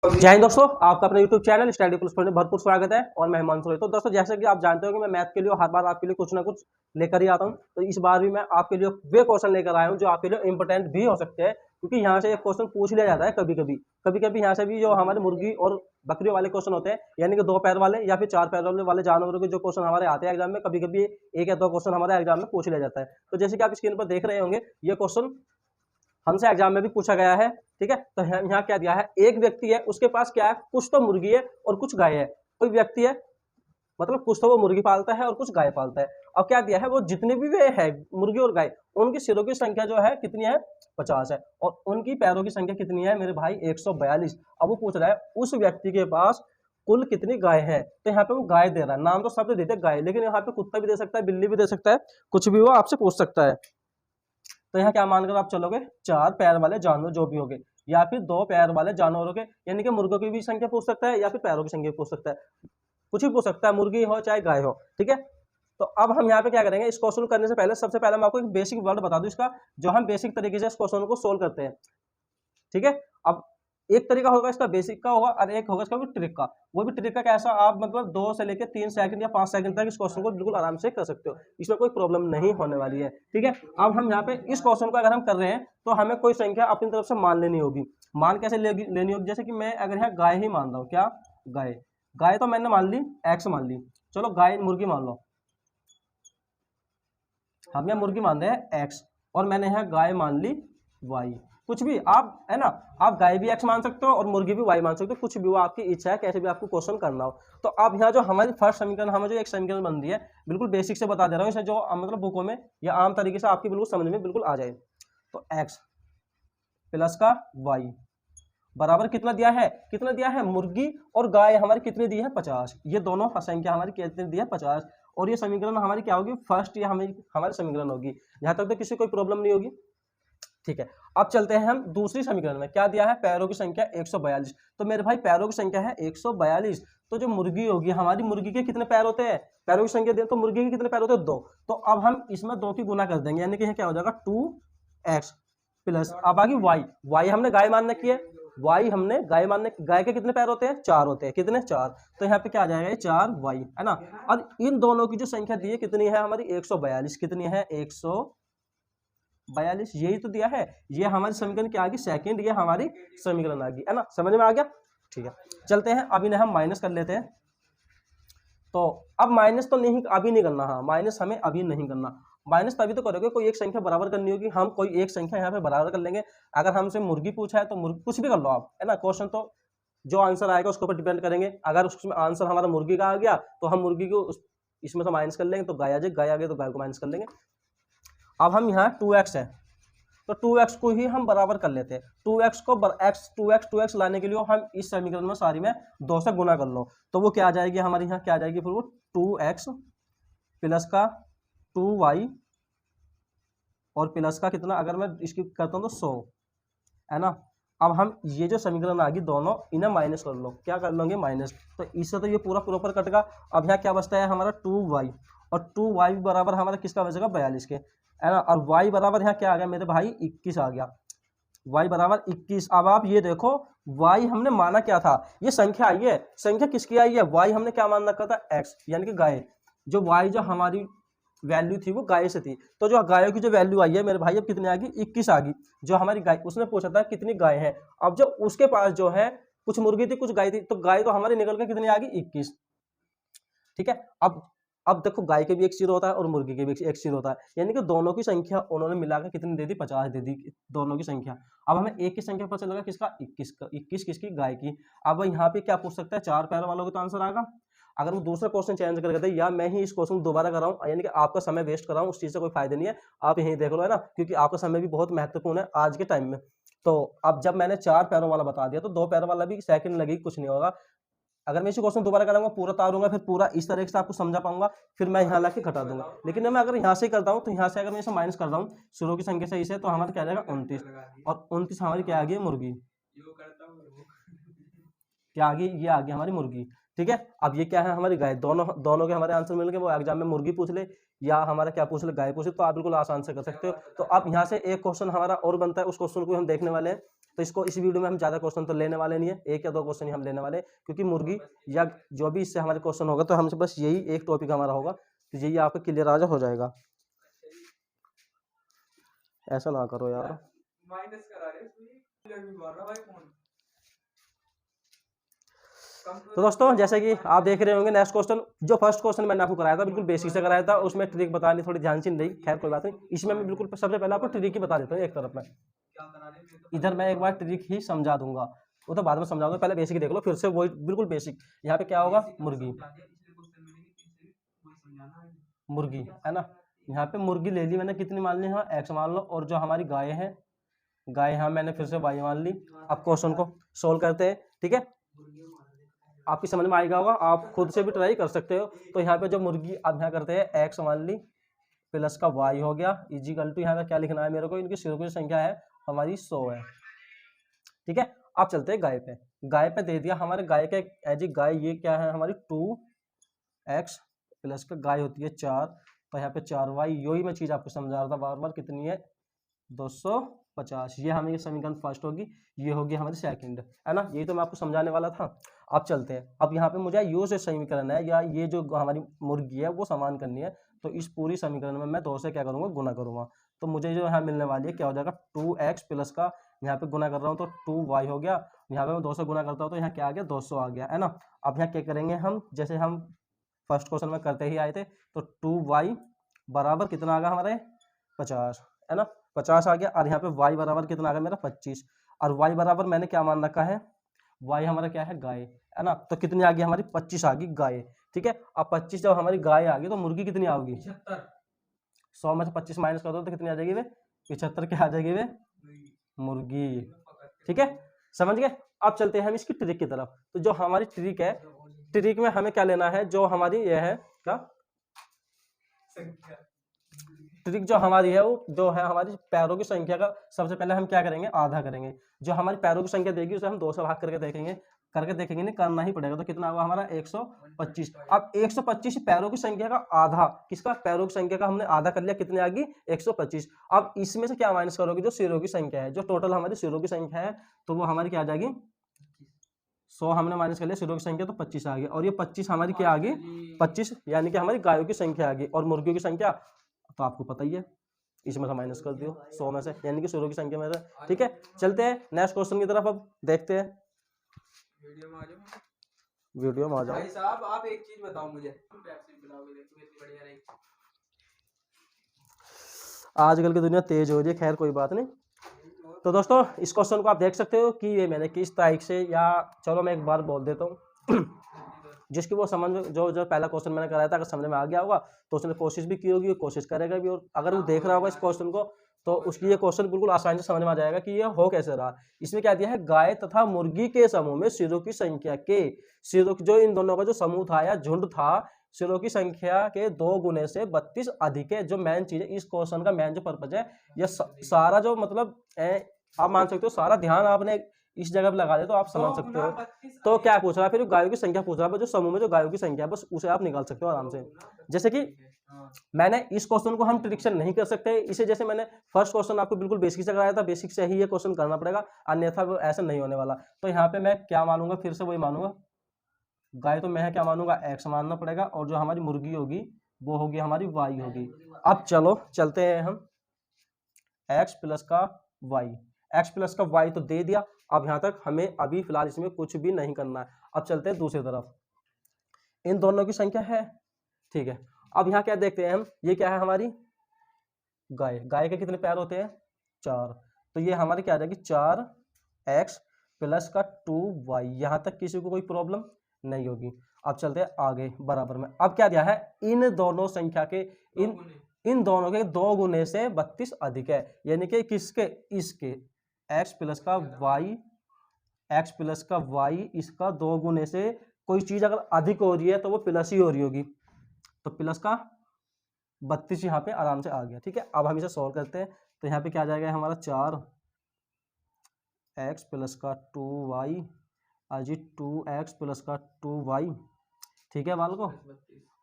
जय हिंद दोस्तों, आपका अपने YouTube चैनल स्टडी प्लस में भरपूर स्वागत है और मैं हिमांशु है। तो दोस्तों, जैसे कि आप जानते हो कि मैं मैथ के लिए हर बार आपके लिए कुछ ना कुछ लेकर ही आता हूं। तो इस बार भी मैं आपके लिए वे क्वेश्चन लेकर आया हूं जो आपके लिए इंपॉर्टेंट भी हो सकते हैं, क्योंकि यहाँ से एक क्वेश्चन पूछ लिया जाता है कभी कभी यहाँ से भी जो हमारे मुर्गी और बकरियों वाले क्वेश्चन होते हैं, यानी कि 2 पैर वाले या फिर 4 पैर वाले जानवरों के जो क्वेश्चन हमारे आते हैं एग्जाम में, कभी कभी 1 या 2 क्वेश्चन हमारे एग्जाम में पूछ लिया जाता है। तो जैसे कि आप स्क्रीन पर देख रहे होंगे, ये क्वेश्चन हमसे एग्जाम में भी पूछा गया है। ठीक है, तो यहाँ क्या दिया है, एक व्यक्ति है, उसके पास क्या है, कुछ तो मुर्गी है और कुछ गाय है। कोई व्यक्ति है, मतलब कुछ तो वो मुर्गी पालता है और कुछ गाय पालता है। अब क्या दिया है, वो जितने भी वे है मुर्गी और गाय, उनकी सिरों की संख्या जो है कितनी है, 50 है, और उनकी पैरों की संख्या कितनी है मेरे भाई, 142। अब वो पूछ रहा है उस व्यक्ति के पास कुल कितनी गाय है। तो यहाँ पे वो गाय दे रहा है, नाम तो शब्द देते गाय, लेकिन यहाँ पे कुत्ता भी दे सकता है, बिल्ली भी दे सकता है, कुछ भी वो आपसे पूछ सकता है। तो यहाँ क्या मानकर आप चलोगे, 4 पैर वाले जानवर जो भी होंगे, या फिर 2 पैर वाले जानवरों के, यानी कि मुर्गों की भी संख्या पूछ सकता है या फिर पैरों की संख्या पूछ सकता है, कुछ भी पूछ सकता है, मुर्गी हो चाहे गाय हो। ठीक है, तो अब हम यहाँ पे क्या करेंगे, इस क्वेश्चन करने से पहले सबसे पहले मैं आपको एक बेसिक वर्ड बता दूं इसका, जो हम बेसिक तरीके से इस क्वेश्चन को सोल्व करते हैं। ठीक है, अब एक तरीका होगा इसका बेसिक का होगा और एक होगा इसका भी ट्रिक का। वो भी ट्रिक का कैसा, आप मतलब 2 से लेकर 3 सेकंड या 5 सेकंड तक इस क्वेश्चन को बिल्कुल आराम से कर सकते हो, इसमें कोई प्रॉब्लम नहीं होने वाली है। ठीक है, अब हम यहाँ पे इस क्वेश्चन को अगर हम कर रहे हैं तो हमें कोई संख्या अपनी तरफ से मान लेनी होगी। मान कैसे लेनी होगी, जैसे कि मैं अगर यहाँ गाय ही मान रहा हूँ, क्या गाय, गाय तो मैंने मान ली, एक्स मान ली, चलो गाय मुर्गी मान लो, हम यहाँ मुर्गी मान रहे हैं एक्स, और मैंने यहाँ गाय मान ली वाई, कुछ भी आप है ना, आप गाय भी एक्स मान सकते हो और मुर्गी भी वाई मान सकते हो, कुछ भी वो आपकी इच्छा है, कैसे भी आपको क्वेश्चन करना हो। तो अब यहाँ जो हमारी फर्स्ट समीकरण, हमें जो एक समीकरण बन रही है, बिल्कुल बेसिक से बता दे रहा हूँ, इसे जो मतलब बुकों में या आम तरीके से आपकी बिल्कुल समझ में बिल्कुल आ जाए। तो एक्स प्लस का वाई बराबर कितना दिया है, कितना दिया है, मुर्गी और गाय हमारी कितनी दी है, 50। ये दोनों संख्या हमारी कितनी दी है, 50, और ये समीकरण हमारी क्या होगी, फर्स्ट ये हमारी समीकरण होगी। यहां तक तो किसी कोई प्रॉब्लम नहीं होगी। ठीक है, अब चलते हैं हम दूसरी समीकरण में, क्या दिया है, पैरों की संख्या 142। तो मेरे भाई पैरों की संख्या है 142, तो जो मुर्गी होगी हमारी, मुर्गी के कितने पैर होते हैं, पैरों की संख्या दें तो मुर्गी के कितने पैर होते हैं, 2। तो अब हम इसमें 2 की गुना कर देंगे, यानी कि क्या हो जाएगा, 2x प्लस, अब आगे वाई, वाई हमने गाय मानने की है, वाई हमने गाय मानने, गाय के कितने पैर होते हैं, 4 होते हैं, कितने, 4। तो यहाँ पे क्या आ जाएगा, 4y है ना। और इन दोनों की जो संख्या दी है कितनी है हमारी, 142, कितनी है, 142, यही तो दिया है। ये हमारी समीकरण क्या आ गई, सेकंड, ये हमारी समीकरण आ गई, है ना, समझ में आ गया। ठीक है, चलते हैं, अब इन्हें हम माइनस कर लेते हैं। तो अब माइनस तो नहीं, अभी नहीं करना, हाँ माइनस हमें अभी नहीं करना, माइनस तभी तो करोगे, कोई एक संख्या बराबर करनी होगी, हम कोई एक संख्या यहाँ पे बराबर कर लेंगे। अगर हमसे मुर्गी पूछा है तो मुर्गी कुछ भी कर लो आप, है ना, क्वेश्चन तो जो आंसर आएगा उसके ऊपर डिपेंड करेंगे। अगर उसमें आंसर हमारा मुर्गी का आ गया तो हम मुर्गी को इसमें से माइनस कर लेंगे, तो गाय आ जाए, गाय आ गई तो गाय को माइनस कर लेंगे। अब हम यहाँ 2x है, तो 2x को ही हम बराबर कर लेते हैं, 2x को 2x लाने के लिए हम इस समीकरण में सारी में 2 से गुना कर लो, तो वो क्या आ जाएगी हमारे यहाँ, क्या आ जाएगी फिर वो 2x प्लस का 2y और प्लस का कितना, अगर मैं इसकी करता हूँ तो 100, है ना। अब हम ये जो समीकरण आ गई दोनों, इन्हें माइनस कर लो, क्या कर लोगे, माइनस, तो इससे तो ये पूरा प्रॉपर कटेगा। अब यहाँ क्या बचता है हमारा 2y, और 2y बराबर हमारा किसका बचेगा, 42 के, है ना। और y बराबर यहाँ क्या आ गया मेरे भाई, 21 आ गया, y बराबर 21। अब आप ये देखो, y हमने माना क्या था, ये संख्या आई है, संख्या किसकी आई है, y हमने क्या मान रखा था, x, यानी कि गाय, जो y जो हमारी वैल्यू थी वो गाय से थी, तो जो गायों की जो वैल्यू आई है मेरे भाई, अब कितनी आ गई, 21 आ गई। जो हमारी गाय, उसने पूछा था कितनी गाय है, अब जो उसके पास जो है कुछ मुर्गी थी कुछ गाय थी, तो गाय तो हमारी निकल के कितनी आ गई, 21। ठीक है, अब देखो, गाय के भी एक सिर होता है और मुर्गी के भी एक सिर होता है, यानी कि दोनों की संख्या उन्होंने मिलाकर कितनी दे दी, 50 दे दी दोनों की संख्या। अब हमें एक की संख्या पता चलेगा किसका, 21 का, 21 किसकी, गाय की। अब यहाँ पे क्या पूछ सकता है, 4 पैर वालों का तो आंसर आएगा। अगर वो दूसरा क्वेश्चन चेंज कर देते, या मैं ही इस क्वेश्चन दोबारा कर रहा हूँ, यानी कि आपका समय वेस्ट कर रहा हूँ, उस चीज से कोई फायदा नहीं है, आप यही देख लो, है ना, क्योंकि आपका समय भी बहुत महत्वपूर्ण है आज के टाइम में। तो अब जब मैंने 4 पैरों वाला बता दिया, तो 2 पैरों वाला भी सेकंड लगेगी, कुछ नहीं होगा। अगर मैं इसी क्वेश्चन दोबारा कराऊंगा, पूरा तारूंगा, फिर पूरा इस तरह से आपको समझा पाऊंगा, फिर मैं यहाँ लाके घटा दूंगा। लेकिन मैं अगर यहाँ से करता हूँ, तो यहाँ से अगर मैं इसे माइनस कर रहा हूँ शुरू की संख्या से इसे, तो हमारा क्या आ जाएगा, 29, और 29 हमारी क्या आ गई, मुर्गी, क्या आ गई, ये आ गई हमारी मुर्गी। ठीक है, अब ये क्या है, हमारी गाय, दोनों के हमारे आंसर मिल गए। वो एग्जाम में मुर्गी पूछ ले या हमारा क्या पूछ ले, गाय पूछ ले, तो आप बिल्कुल आसान से कर सकते हो। तो अब यहाँ से एक क्वेश्चन हमारा और बनता है, उस क्वेश्चन को हम देखने वाले हैं। तो इसको इस वीडियो में हम ज़्यादा क्वेश्चन तो लेने वाले नहीं है, 1 या 2 क्वेश्चन ही हम लेने वाले हैं, क्योंकि मुर्गी या जो भी इससे हमारे क्वेश्चन होगा तो हमसे बस यही एक टॉपिक हमारा होगा, तो यही आपको क्लियर आज हो जाएगा। ऐसा ना करो यार। तो दोस्तों जैसे कि आप देख रहे होंगे नेक्स्ट क्वेश्चन, जो फर्स्ट क्वेश्चन मैंने आपको कराया था बिल्कुल बेसिक से कराया था, उसमें ट्रिक बतानी थोड़ी ध्यान से नहीं, खैर कोई बात नहीं। इसमें मैं बिल्कुल सबसे पहले आपको ट्रिक ही बता देता हूँ एक तरफ में, इधर मैं एक बार ट्रिक ही समझा दूंगा, वो तो बाद में समझा दूंगा, पहले बेसिक देख लो, फिर से वही बिल्कुल बेसिक। यहाँ पे क्या होगा, मुर्गी, मुर्गी है ना, यहाँ पे मुर्गी ले ली मैंने, कितनी मान ली, हाँ एक्स मान लो, और जो हमारी गाय है, गाय यहाँ मैंने फिर से वाई मान ली। अब क्वेश्चन को सोल्व करते हैं, ठीक है, आपकी समझ में आएगा होगा, आप खुद से भी ट्राई कर सकते हो। तो यहाँ पे जो मुर्गी अब यहाँ करते हैं, एक्स मान ली प्लस का वाई हो गया इजिकल टू, यहाँ पे क्या लिखना है मेरे को, इनकी सिरों की संख्या है हमारी 100 है, ठीक है। अब चलते हैं गाय पे, गाय पे दे दिया हमारे गाय के एज ए गाय, ये क्या है हमारी 2x प्लस का गाय होती है 4, तो यहाँ पे 4y, यही मैं चीज़ आपको समझा रहा था बार बार, कितनी है 250, ये हमें समीकरण फर्स्ट होगी, ये होगी हमारी सेकंड, है ना, यही तो मैं आपको समझाने वाला था। अब चलते हैं, अब यहाँ पे मुझे यो से समीकरण है, या ये जो हमारी मुर्गी है वो समान करनी है, तो इस पूरी समीकरण में मैं 2 से क्या करूँगा, गुना करूँगा, तो मुझे जो यहाँ मिलने वाली है क्या हो जाएगा, 2x प्लस का यहाँ पे गुना कर रहा हूँ तो 2y हो गया, यहाँ पे मैं 2 से गुना करता हूँ तो यहाँ क्या आ गया, 200 आ गया, है ना। अब यहाँ क्या करेंगे हम, जैसे हम फर्स्ट क्वेश्चन में करते ही आए थे, तो 2y बराबर कितना आ गया हमारे 50, है ना, 50 आ गया, और यहाँ पे y बराबर कितना आ गया मेरा 25, और y बराबर मैंने क्या मान रखा है, y हमारा क्या है, गाय, है ना, तो कितनी आ गई हमारी 25 आ गई गाय, ठीक है। अब 25 जब हमारी गाय आ गई तो मुर्गी कितनी आओगी, 100 में से 25 माइनस कर दो तो कितनी आ जाएगी वे, 75 क्या आ जाएगी वे, मुर्गी, ठीक है, समझ गए। अब चलते हैं हम इसकी ट्रिक की तरफ, तो जो हमारी ट्रिक है, ट्रिक में हमें क्या लेना है, जो हमारी यह है क्या ट्रिक जो हमारी है, वो जो है हमारी पैरों की संख्या का, सबसे पहले हम क्या करेंगे, आधा करेंगे, जो हमारी पैरों की संख्या देगी उसे हम 2 से भाग करके देखेंगे, नहीं करना ही पड़ेगा, तो कितना हुआ हमारा 125। अब 125 पैरों की संख्या का आधा, किसका, पैरों की संख्या का हमने आधा कर लिया, कितने आ गई 125। अब इसमें से क्या माइनस करोगे, जो सिरों की संख्या है, जो टोटल हमारी सिरों की संख्या है, तो वो हमारी क्या आ जाएगी, 100 हमने माइनस कर लिया सिरों की संख्या, तो 25 आ गई, और ये 25 हमारी क्या आ गई, 25 यानी कि हमारी गायों की संख्या आ गई, और मुर्गियों की संख्या तो आपको पता ही है, इसमें से माइनस कर दियो 100 में से, यानी कि सिरों की संख्या में से, ठीक है। चलते हैं नेक्स्ट क्वेश्चन की तरफ, अब देखते हैं, वीडियो में आ जाओ भाई साहब। आप एक चीज बताओ मुझे, आजकल की दुनिया तेज हो रही है, खैर कोई बात नहीं। तो दोस्तों इस क्वेश्चन को आप देख सकते हो कि ये मैंने किस तारीख से, या चलो मैं एक बार बोल देता हूँ जिसकी वो समझ में, जो पहला क्वेश्चन मैंने कराया था, अगर समझ में आ गया होगा तो उसने कोशिश भी की होगी, कोशिश करेगा भी, और अगर वो देख रहा होगा इस क्वेश्चन को तो उसकी ये क्वेश्चन बिल्कुल आसानी से समझ में आ जाएगा कि ये हो कैसे रहा। इसमें क्या दिया है, गाय तथा मुर्गी के समूह में सिरों की संख्या के, सिरों जो इन दोनों का जो समूह था या झुंड था, सिरों की संख्या के 2 गुने से 32 अधिक है। जो मेन चीज है इस क्वेश्चन का, मेन जो पर्पज है, ये सारा जो मतलब आप मान सकते हो, सारा ध्यान आपने इस जगह पे लगा दे तो आप समझ सकते हो। तो क्या पूछ रहा है फिर, गायों की संख्या पूछ रहा है, जो समूह में जो गायों की संख्या है बस उसे आप निकाल सकते हो आराम से। जैसे कि मैंने इस क्वेश्चन को हम प्रेडिक्शन नहीं कर सकते, इसे जैसे मैंने फर्स्ट क्वेश्चन आपको बिल्कुल बेसिक से कराया था, बेसिक से ही ये क्वेश्चन करना पड़ेगा, अन्यथा वो ऐसा नहीं होने वाला। तो यहाँ पे मैं क्या मानूंगा, फिर से वही मानूंगा, गाय तो मैं क्या मानूंगा, एक्स मानना पड़ेगा, और जो हमारी मुर्गी होगी वो होगी हमारी वाई होगी। अब चलो चलते हैं हम, एक्स प्लस का वाई, एक्स प्लस का वाई तो दे दिया। अब यहां तक हमें अभी फिलहाल इसमें कुछ भी नहीं करना है। अब चलते हैं दूसरी तरफ, इन दोनों की संख्या है, ठीक है। अब यहाँ क्या देखते हैं हम, ये क्या है हमारी गाय, गाय के कितने पैर होते हैं 4, तो ये हमारी क्या आ जाएगी 4x प्लस का 2y। यहाँ तक किसी को कोई प्रॉब्लम नहीं होगी। अब चलते हैं आगे बराबर में, अब क्या दिया है, इन दोनों संख्या के इन दोनों के 2 गुने से 32 अधिक है, यानी कि किसके, इसके x प्लस का y इसका 2 गुने से कोई चीज अगर अधिक हो रही है तो वो प्लस ही हो रही होगी, तो प्लस का 32 यहाँ पे आराम से आ गया, ठीक है। अब हम इसे सॉल्व करते हैं, तो यहाँ पे क्या आ जाएगा हमारा 4x प्लस का 2y अजी 2x प्लस का 2y, ठीक है बाल को।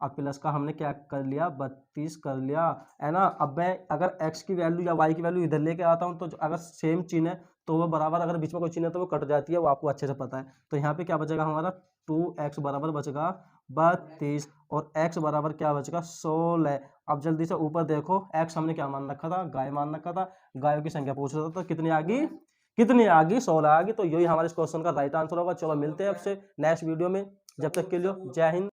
अब प्लस का हमने क्या कर लिया 32 कर लिया, है ना। अब मैं अगर x की वैल्यू या y की वैल्यू इधर लेके आता हूँ तो अगर सेम चिन्ह है तो वो बराबर अगर बीच में कोई चिन्ह है तो वो कट जाती है, वो आपको अच्छे से पता है। तो यहाँ पे क्या बचेगा हमारा 2x बराबर बचेगा 32 और x बराबर क्या बचेगा 16। अब जल्दी से ऊपर देखो, x हमने क्या मान रखा था, गाय मान रखा था, गायों की संख्या पूछ रहा था, तो कितनी आ गई, 16 आ गई। तो यही हमारे इस क्वेश्चन का राइट आंसर होगा। चलो मिलते हैं आपसे नेक्स्ट वीडियो में, जब तक के लिए जय हिंद।